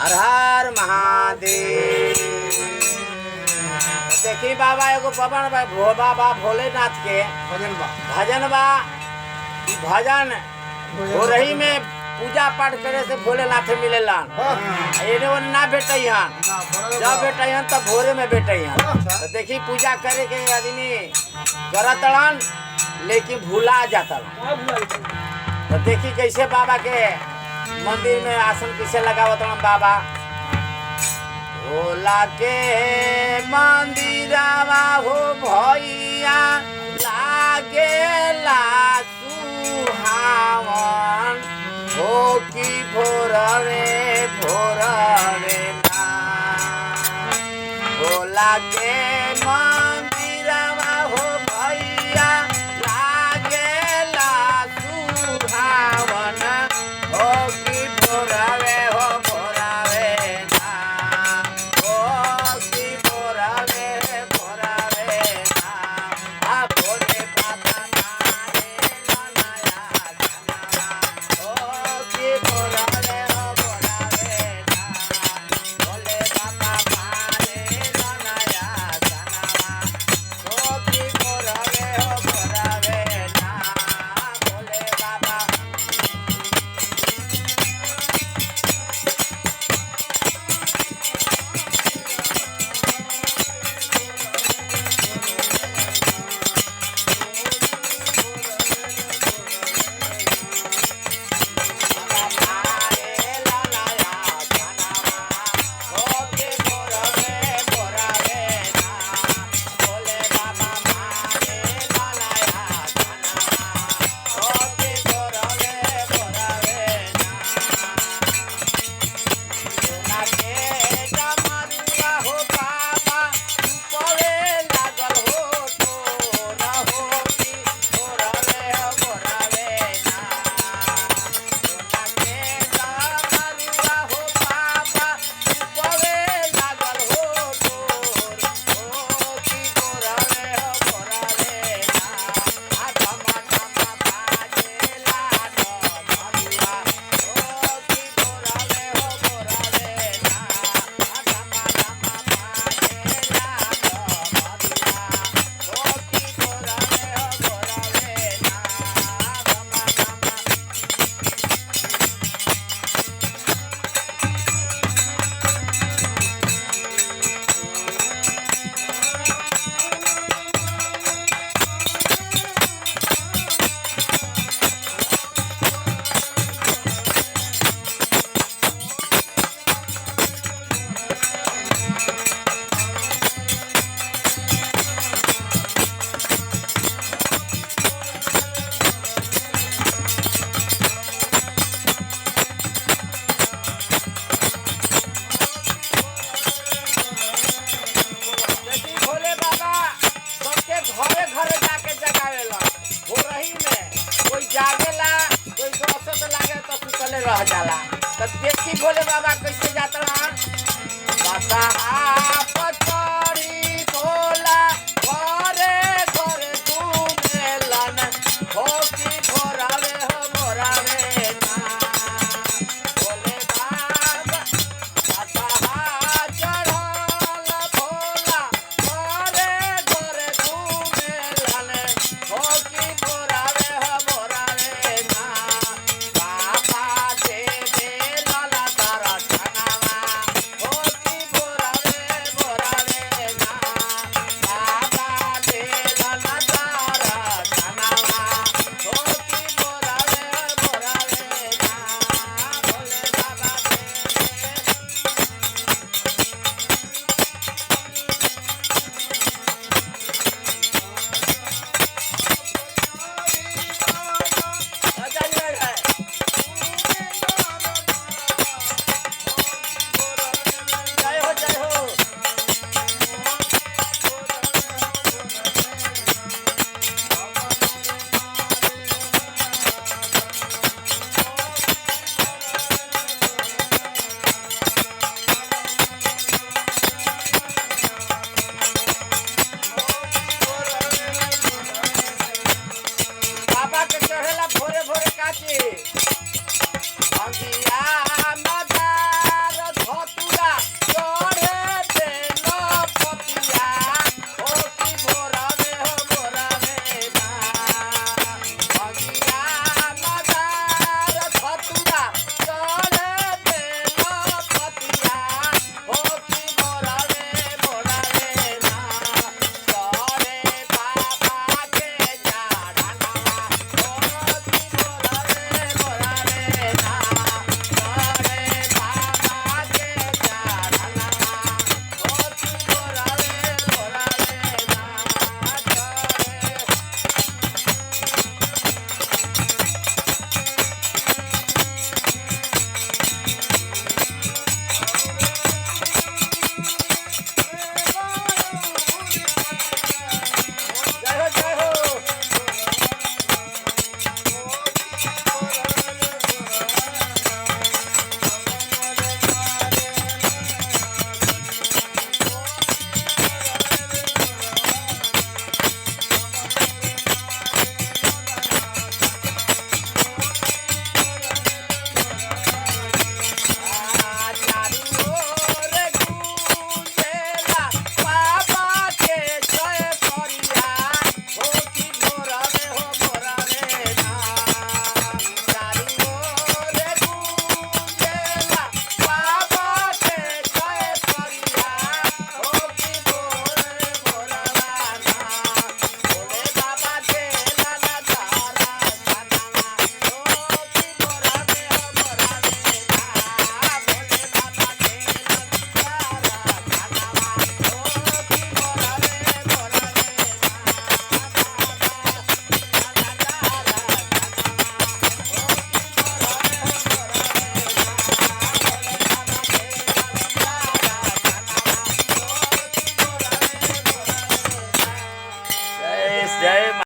हर हर महादेव। देखी बाबा एगो पवन बाबा भोलेनाथ के भजन बा। भजन हो रही में पूजा पाठ करे से भोलेनाथ मिलेला। एने ओने ना भेटैहन, जब भेटैहन तब भोरे में भेटैहन। तो देखी पूजा करे के आदमी करतड़न लेकिन भूला जाता। तो देखी कैसे बाबा के मंदिर में आसन कैसे लगावत बाबा। भोला के मंदिरवा हो भैया लागेला सुहावन हो कि भोरवे भोरवे ना। भोला के मंदिरवा हो भैया लागेला सुहावन हो कि भोरवे हो भोरवे ना। हो कि भोरवे भोरवे ना। आ भोले बाबा मारे लनया जनवा हो कि भोरवे हो भोरवे ना। भोले बाबा मारे लनया जनवा हो कि भोरवे हो भोरवे ना। भोले बाबा भोले बाबा सबके घरे घरे जाके जगावेला। हो रही में कोई जागेला कोई दोस्त लागे तो सुतले रह जाला। तो देखी भोले बाबा कैसे जाता पचड़ी भोला घरे घरे घूमेलन हो कि भोरावे हो भोरावे ना। भोले बाबा चढ़ल भोला घरे घरे घूमेलन हो कि भोरावे हो भोरावे ना। बाबा देवे लाला तारा छनावा हो कि भोरावे भोरावे ना। बाबा देवे लाला तारा छनावा हो कि भोरावे भोरावे ना। भोले बाबा जय हो जय हो। बाबा के चढ़ेला भोरे भोरे काची अंगिया